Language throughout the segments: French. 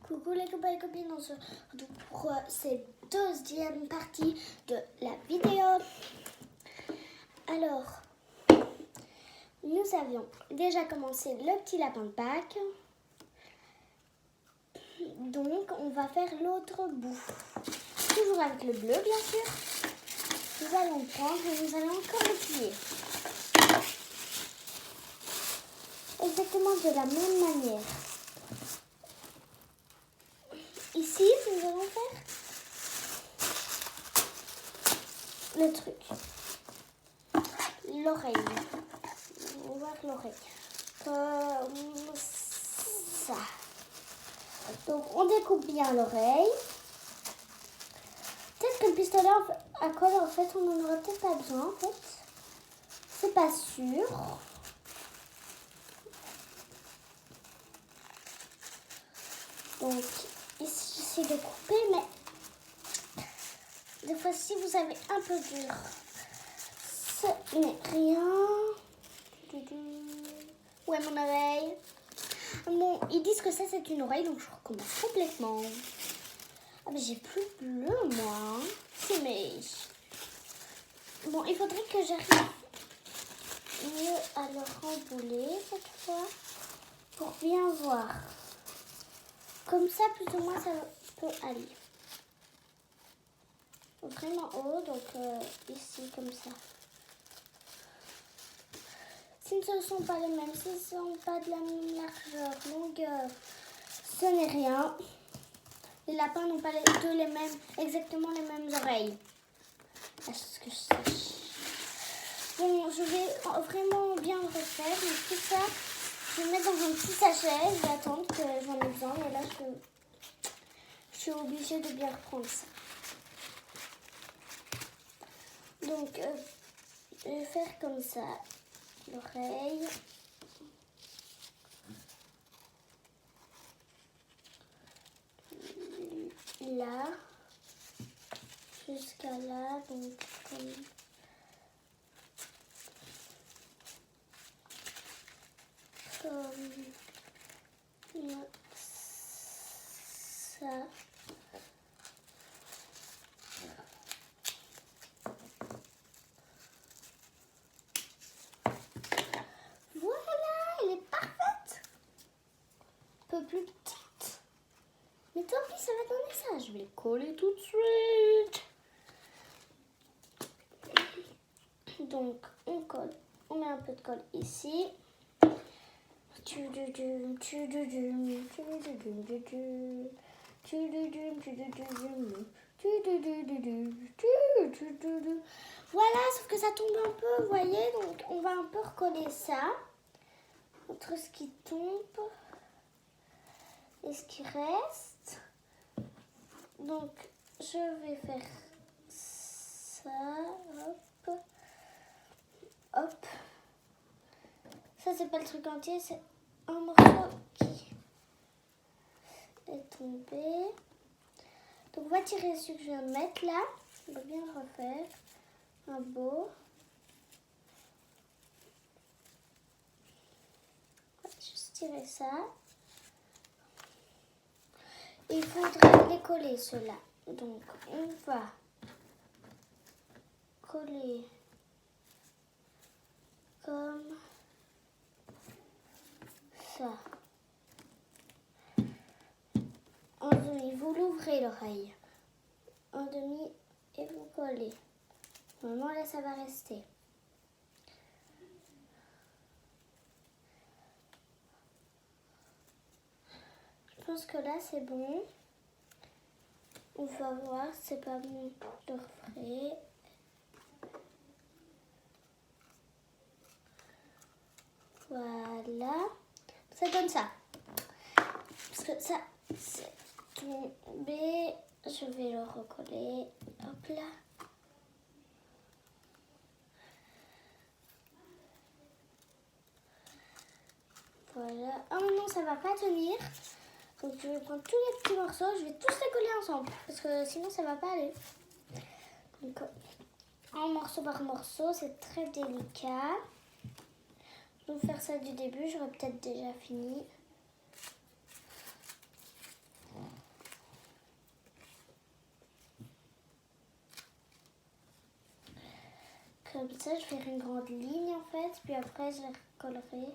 Coucou les copains et copines, on se retrouve pour cette deuxième partie de la vidéo. Alors, nous avions déjà commencé le petit lapin de Pâques. Donc, on va faire l'autre bout. Toujours avec le bleu, bien sûr. Nous allons le prendre et nous allons encore le plier. Exactement de la même manière. Ici, nous allons faire le truc. L'oreille. On va voir l'oreille. Comme ça. Donc, on découpe bien l'oreille. Peut-être que le pistolet à colle, en fait, on n'en aura peut-être pas besoin, en fait. C'est pas sûr. Donc, ici, j'essaie de couper, mais des fois, si vous avez un peu dur, ce n'est rien. Ouais, mon oreille. Bon, ils disent que ça, c'est une oreille, donc je recommence complètement. Ah, mais j'ai plus de bleu, moi. C'est mais... Bon, il faudrait que j'arrive mieux à le rembouler cette fois pour bien voir. Comme ça, plus ou moins, ça peut aller. Vraiment haut, donc ici, comme ça. Si ce ne sont pas les mêmes, si ce ne sont pas de la même largeur, longueur, ce n'est rien. Les lapins n'ont pas les mêmes, exactement les mêmes oreilles. À ce que je sache. Bon, je vais vraiment bien le refaire, mais tout ça, je vais le mettre dans un petit sachet. Je vais attendre que j'en ai besoin, mais là, je suis obligée de bien reprendre ça. Donc, je vais faire comme ça, l'oreille. Là, jusqu'à là, donc comme ça. Voilà, elle est parfaite. Un peu plus petite. Mais tant pis, ça va donner ça. Je vais le coller tout de suite. Donc, on colle. On met un peu de colle ici. Voilà, sauf que ça tombe un peu, vous voyez. Donc, on va un peu recoller ça. Entre ce qui tombe et ce qui reste. Donc, je vais faire ça. Hop. Hop. Ça, c'est pas le truc entier, c'est un morceau qui est tombé. Donc, on va tirer ce que je viens de mettre là. On va bien le refaire. Un beau. On va juste tirer ça. Et il faudrait les coller, ceux-là. Donc, on va coller comme ça. En demi, vous l'ouvrez l'oreille. En demi et vous collez. Normalement, là, ça va rester. Je pense que là, c'est bon. On va voir, c'est pas bon, je le referai. Voilà. Ça donne ça. Parce que ça, c'est tombé. Je vais le recoller. Hop là. Voilà. Oh non, ça va pas tenir. Donc je vais prendre tous les petits morceaux. Je vais tous les coller ensemble. Parce que sinon, ça va pas aller. Donc, en morceau par morceau, c'est très délicat. Je vais faire ça du début. J'aurais peut-être déjà fini. comme ça, je vais faire une grande ligne en fait, puis après je les recollerai.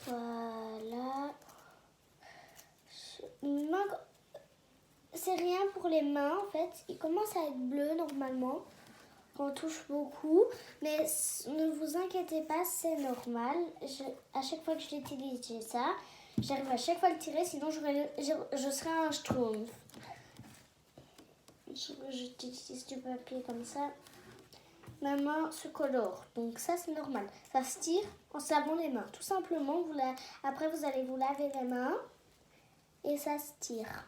Voilà. C'est rien pour les mains en fait. Il commence à être bleu normalement. On touche beaucoup. Mais ne vous inquiétez pas, c'est normal. À chaque fois que je l'utilise, j'ai ça. J'arrive à chaque fois à le tirer, sinon je serais un schtroumpf. J'utilise du papier comme ça. Ma main se colore. Donc ça, c'est normal. Ça se tire en se lavant les mains. Tout simplement, après, vous allez vous laver les mains. Et ça se tire.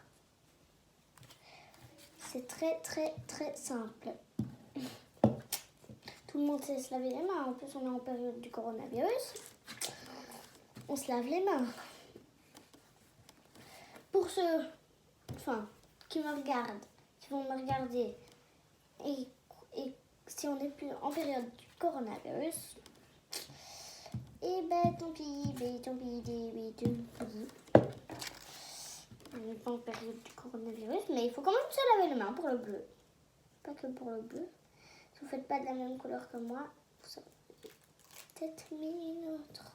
C'est très, très, très simple. Tout le monde sait se laver les mains. En plus, on est en période du coronavirus. On se lave les mains. Pour ceux qui me regardent, qui vont me regarder, et si on n'est plus en période du coronavirus, et ben tant pis, tant pis. On n'est pas en période du coronavirus, mais il faut quand même se laver les mains pour le bleu. Pas que pour le bleu. Si vous ne faites pas de la même couleur que moi, vous avez peut-être mis une autre.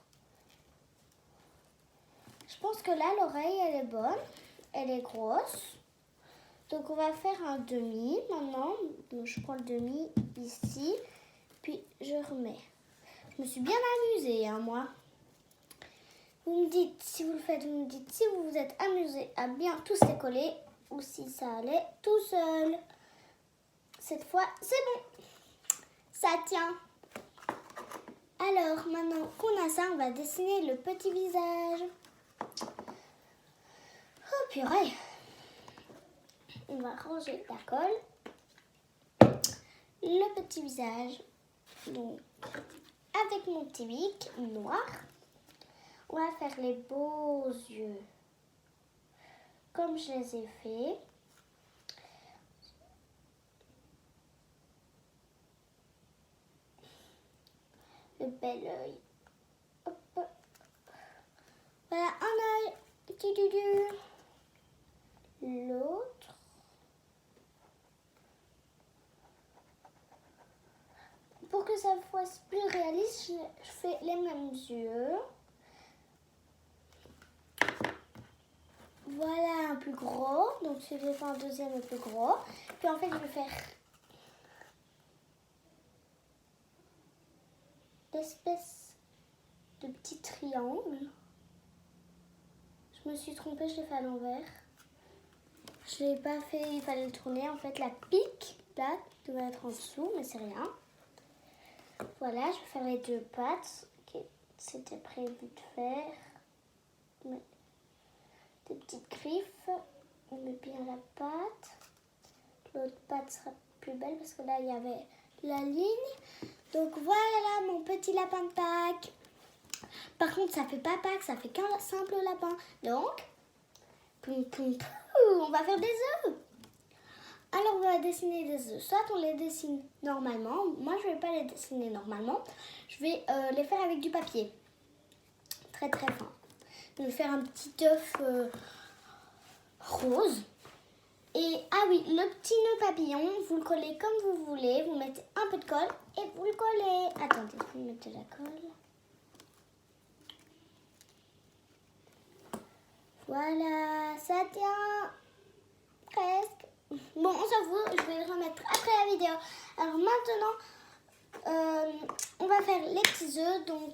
Je pense que là, l'oreille, elle est bonne. Elle est grosse. Donc, on va faire un demi maintenant. Donc, je prends le demi ici. Puis, je remets. Je me suis bien amusée, hein, moi. Vous me dites, si vous le faites, vous me dites si vous vous êtes amusé à bien tous les coller ou si ça allait tout seul. Cette fois, c'est bon. Ça tient. Alors, maintenant qu'on a ça, on va dessiner le petit visage. Oh purée. On va ranger la colle. Le petit visage. Donc, avec mon petit bic noir, on va faire les beaux yeux. Comme je les ai faits. Le bel œil. Hop. Voilà un œil. L'autre. Pour que ça fasse plus réaliste, je fais les mêmes yeux. Voilà un plus gros. Donc si je fais un deuxième un plus gros. Puis en fait, je vais faire l'espèce de petit triangle. Je me suis trompée, je l'ai fait à l'envers. Je ne l'ai pas fait, il fallait le tourner. En fait, la pique, là, doit être en dessous, mais c'est rien. Voilà, je vais faire les deux pattes. C'était prévu de faire. Des petites griffes. On met bien la patte. L'autre patte sera plus belle parce que là, il y avait la ligne. Donc voilà mon petit lapin de Pâques. Par contre, ça fait pas Pâques, ça fait qu'un simple lapin. Donc, on va faire des œufs. Alors, on va dessiner des œufs. Soit on les dessine normalement. Moi, je ne vais pas les dessiner normalement. Je vais les faire avec du papier. Très, très fin. Je vais faire un petit œuf rose. Et, ah oui, le petit nœud papillon, vous le collez comme vous voulez. Vous mettez un peu de colle et vous le collez. Attendez, vous mettez la colle. Voilà, ça tient presque. Bon, on s'en fout, je vais le remettre après la vidéo. Alors maintenant, on va faire les petits œufs. Donc,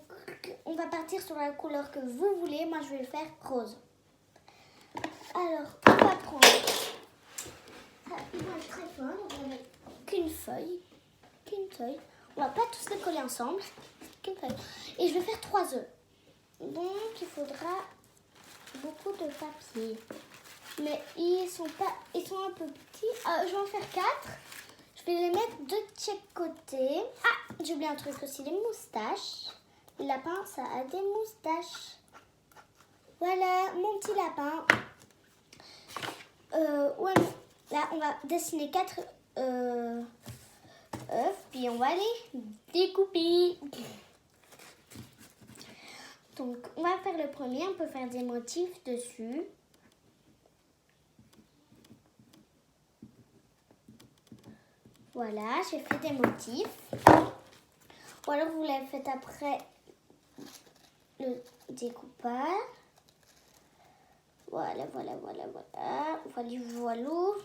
on va partir sur la couleur que vous voulez. Moi, je vais le faire rose. Alors, on va prendre une image très fin. Donc, on va mettre qu'une feuille. On va pas tous les coller ensemble. Qu'une feuille. Et je vais faire 3 œufs. Donc, il faudra beaucoup de papier. Mais ils sont un peu petits. Je vais en faire 4. Je vais les mettre de chaque côté. Ah, j'ai oublié un truc aussi, les moustaches. Le lapin, ça a des moustaches. Voilà, mon petit lapin. Ouais, là, on va dessiner 4 œufs. Puis on va les découper. Donc, on va faire le premier. On peut faire des motifs dessus. Voilà, j'ai fait des motifs. Ou alors, vous les faites après le découpage. Voilà, voilà, voilà, voilà. Voilà, voilà.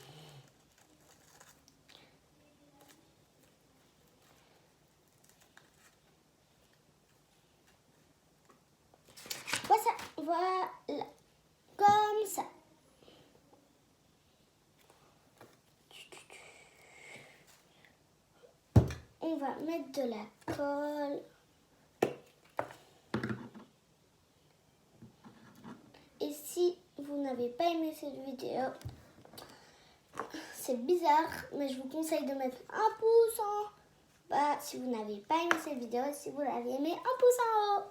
Voilà, comme ça. On va mettre de la colle. Et si vous n'avez pas aimé cette vidéo, c'est bizarre, mais je vous conseille de mettre un pouce en bas si vous n'avez pas aimé cette vidéo. Si vous l'avez aimé, un pouce en haut.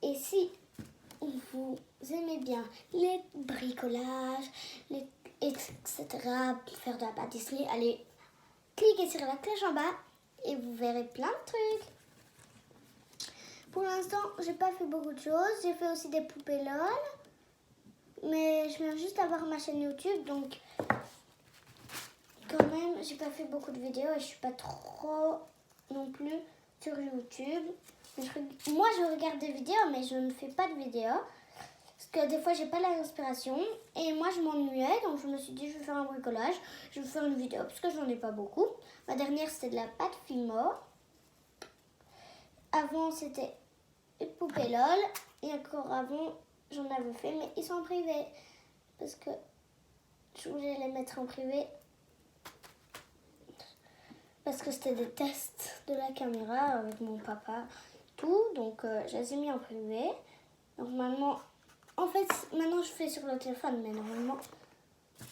Et si vous aimez bien les bricolages, etc., faire de la pâtisserie, allez cliquer sur la cloche en bas et vous verrez plein de trucs. Pour l'instant, j'ai pas fait beaucoup de choses. J'ai fait aussi des poupées LOL. Mais je viens juste d'avoir ma chaîne YouTube, donc quand même, j'ai pas fait beaucoup de vidéos et je suis pas trop non plus sur YouTube. Moi, je regarde des vidéos, mais je ne fais pas de vidéos. Parce que des fois, j'ai pas l'inspiration. Et moi, je m'ennuyais, donc je me suis dit, je vais faire un bricolage. Je vais faire une vidéo, parce que j'en ai pas beaucoup. Ma dernière, c'était de la pâte Fimo. Avant, c'était une poupée LOL. Et encore avant, j'en avais fait, mais ils sont en privé. Parce que je voulais les mettre en privé. Parce que c'était des tests de la caméra avec mon papa. Tout, donc je les ai mis en privé. Normalement, en fait, maintenant je fais sur le téléphone, mais normalement,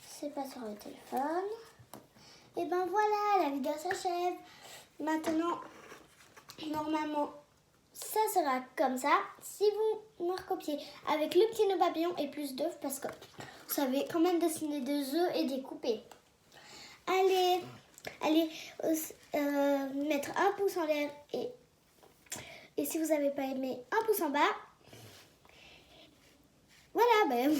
c'est pas sur le téléphone. Et ben voilà, la vidéo s'achève. Maintenant, normalement, ça sera comme ça. Si vous me recopiez avec le petit nœud papillon et plus d'œufs, parce que vous savez quand même dessiner des œufs et découper. Allez mettre un pouce en l'air et si vous n'avez pas aimé, un pouce en bas. Voilà, ben